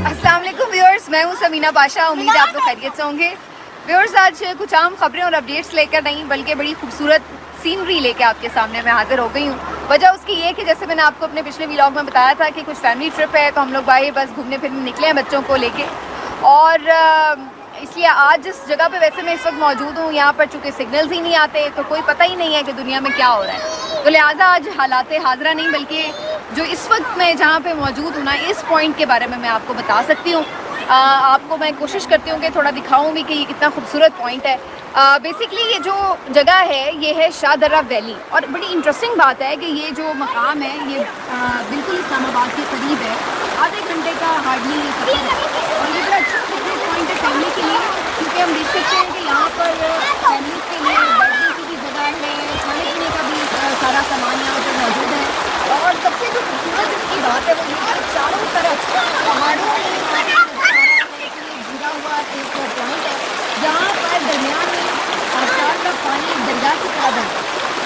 अस्सलाम वालेकुम व्यूअर्स, मैं हूं समीना बाशा। उम्मीद है आप लोग खैरियत से होंगे। व्यूअर्स, आज कुछ आम खबरें और अपडेट्स लेकर नहीं बल्कि बड़ी खूबसूरत सीनरी लेकर आपके सामने मैं हाजिर हो गई हूँ। वजह उसकी ये कि जैसे मैंने आपको अपने पिछले व्लॉग में बताया था कि कुछ फैमिली ट्रिप है, तो हम लोग भाई बस घूमने फिरने निकले हैं बच्चों को लेके। और इसलिए आज जिस जगह पे वैसे मैं इस वक्त मौजूद हूँ, यहाँ पर चूँकि सिग्नल्स ही नहीं आते तो कोई पता ही नहीं है कि दुनिया में क्या हो रहा है, तो लिहाजा आज हालात हाजरा नहीं बल्कि जो इस वक्त मैं जहाँ पे मौजूद हूँ ना, इस पॉइंट के बारे में मैं आपको बता सकती हूँ। आपको मैं कोशिश करती हूँ कि थोड़ा दिखाऊँ भी कि ये कितना खूबसूरत पॉइंट है। बेसिकली ये जो जगह है ये है शाहदरा वैली, और बड़ी इंटरेस्टिंग बात है कि ये जो मकाम है ये बिल्कुल इस्लामाबाद के करीब है। आधे घंटे का हार्डली ये सफ़र है, और ये बड़ा अच्छा पॉइंट है फैमिली के लिए, क्योंकि हम देख सकते हैं कि यहाँ पर फैमिली के लिए बैठने की भी जगह है, खाने पीने का भी सारा सामान यहाँ पर मौजूद है। और सबसे जो खूबसूरत इसकी बात है वो ये कि चारों तरफ पहाड़ों में घिरा हुआ एक पॉइंट है जहाँ पर दरमियान में आसपास का पानी दरिया की तरह बना,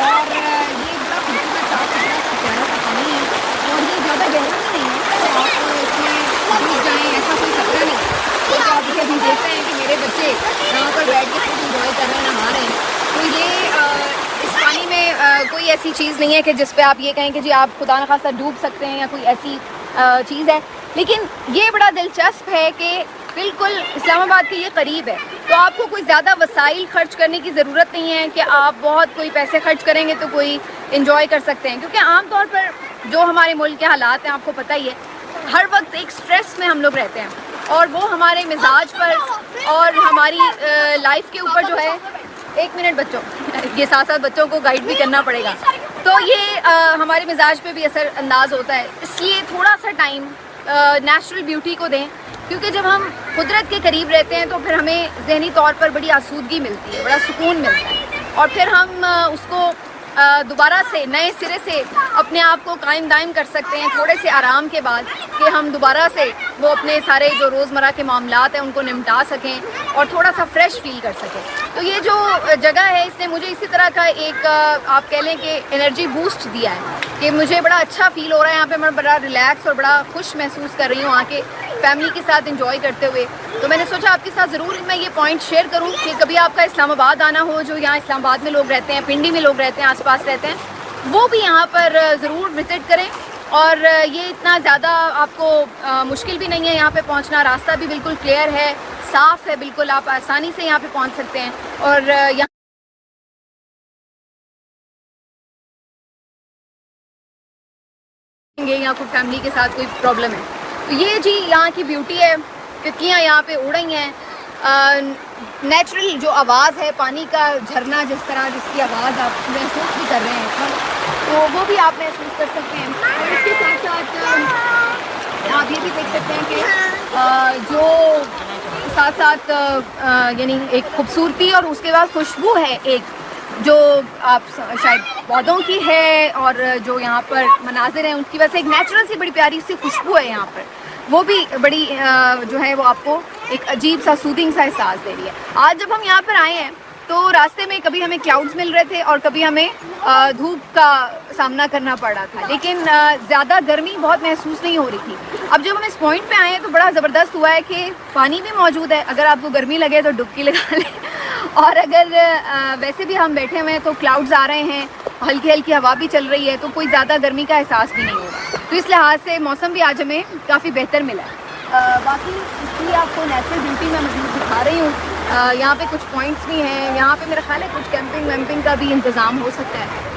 और ये बड़ा खूबसूरत साफ सुथरा सा प्यारा सा पानी है, और ये ज़्यादा गहरा भी नहीं है कि आप इसमें डूब जाएँ, ऐसा कोई खतरा नहीं। तो आप जैसे अभी देखते हैं कि मेरे बच्चे यहाँ पर बैठ के खुद इंजॉय कर रहे हैं, नहा रहे हैं, तो ये इस पानी में कोई ऐसी चीज़ नहीं है कि जिस पे आप ये कहें कि जी आप खुदा न खासा डूब सकते हैं या कोई ऐसी चीज़ है। लेकिन ये बड़ा दिलचस्प है कि बिल्कुल इस्लामाबाद के ये करीब है, तो आपको कोई ज़्यादा वसाइल खर्च करने की ज़रूरत नहीं है कि आप बहुत कोई पैसे खर्च करेंगे तो कोई इन्जॉय कर सकते हैं। क्योंकि आमतौर पर जो हमारे मुल्क के हालात हैं आपको पता ही है, हर वक्त एक स्ट्रेस में हम लोग रहते हैं, और वो हमारे मिजाज पर और हमारी लाइफ के ऊपर जो है, एक मिनट बच्चों, ये साथ साथ बच्चों को गाइड भी करना पड़ेगा, तो ये हमारे मिजाज पे भी असर अंदाज होता है। इसलिए थोड़ा सा टाइम नेचुरल ब्यूटी को दें, क्योंकि जब हम कुदरत के करीब रहते हैं तो फिर हमें जहनी तौर पर बड़ी आसूदगी मिलती है, बड़ा सुकून मिलता है, और फिर हम उसको दोबारा से नए सिरे से अपने आप को कायम दायम कर सकते हैं थोड़े से आराम के बाद, कि हम दोबारा से वो अपने सारे जो रोज़मर्रा के मामलात हैं उनको निपटा सकें और थोड़ा सा फ्रेश फील कर सकें। तो ये जो जगह है इसने मुझे इसी तरह का एक आप कह लें कि एनर्जी बूस्ट दिया है कि मुझे बड़ा अच्छा फील हो रहा है यहाँ पे। मैं बड़ा रिलैक्स और बड़ा खुश महसूस कर रही हूँ आके फैमिली के साथ एंजॉय करते हुए। तो मैंने सोचा आपके साथ ज़रूर मैं ये पॉइंट शेयर करूँ कि कभी आपका इस्लामाबाद आना हो, जो यहाँ इस्लामाबाद में लोग रहते हैं, पिंडी में लोग रहते हैं, आसपास रहते हैं, वो भी यहाँ पर ज़रूर विज़िट करें। और ये इतना ज़्यादा आपको मुश्किल भी नहीं है यहाँ पे पहुँचना, रास्ता भी बिल्कुल क्लियर है, साफ़ है, बिल्कुल आप आसानी से यहाँ पे पहुँच सकते हैं। और यहाँ यहाँ कोई फैमिली के साथ कोई प्रॉब्लम है, तो ये जी यहाँ की ब्यूटी है। तितलियाँ यहाँ पे उड़ रही हैं, नेचुरल जो आवाज़ है पानी का झरना, जिस तरह जिसकी आवाज़ आप महसूस भी कर रहे हैं तो वो भी आप महसूस कर सकते हैं। और इसके साथ साथ आप ये भी देख सकते हैं कि जो साथ साथ यानी एक खूबसूरती और उसके बाद खुशबू है एक, जो आप शायद पौधों की है, और जो यहाँ पर मनाजिर हैं उनकी वजह से एक नेचुरल सी बड़ी प्यारी सी खुशबू है यहाँ पर, वो भी बड़ी जो है वो आपको एक अजीब सा सूदिंग सा एहसास दे रही है। आज जब हम यहाँ पर आए हैं तो रास्ते में कभी हमें क्लाउड्स मिल रहे थे और कभी हमें धूप का सामना करना पड़ रहा था, लेकिन ज़्यादा गर्मी बहुत महसूस नहीं हो रही थी। अब जब हम इस पॉइंट पे आए हैं तो बड़ा ज़बरदस्त हुआ है कि पानी भी मौजूद है, अगर आपको गर्मी लगे तो डुबकी लगा लें, और अगर वैसे भी हम बैठे हुए हैं तो क्लाउड्स आ रहे हैं, हल्की हल्की हवा भी चल रही है, तो कोई ज़्यादा गर्मी का एहसास भी नहीं हो रहा। तो इस लिहाज से मौसम भी आज हमें काफ़ी बेहतर मिला है। बाकी इसलिए आपको नेचुरल ब्यूटी मैं मज़ीद दिखा रही हूँ। यहाँ पे कुछ पॉइंट्स भी हैं, यहाँ पे मेरा ख्याल है कुछ कैंपिंग वैम्पिंग का भी इंतज़ाम हो सकता है।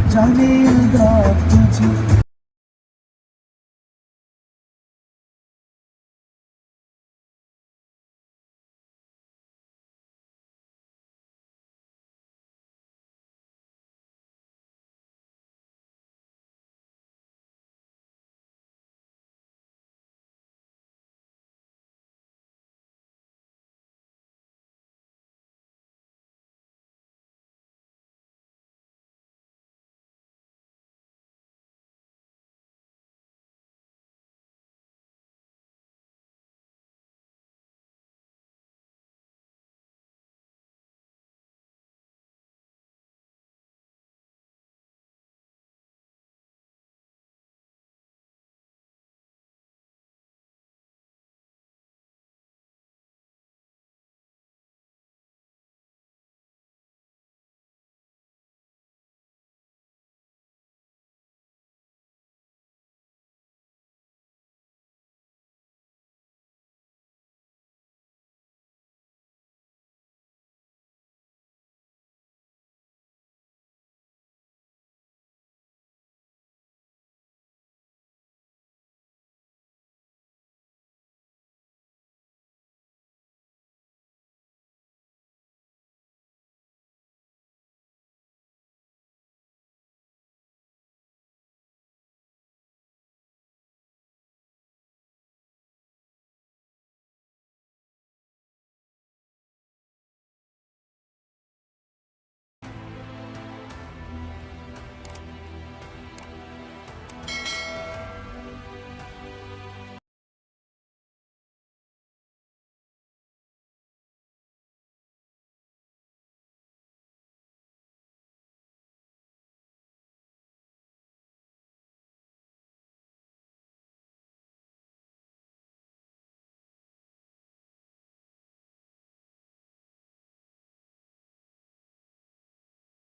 जाने लगा तुझे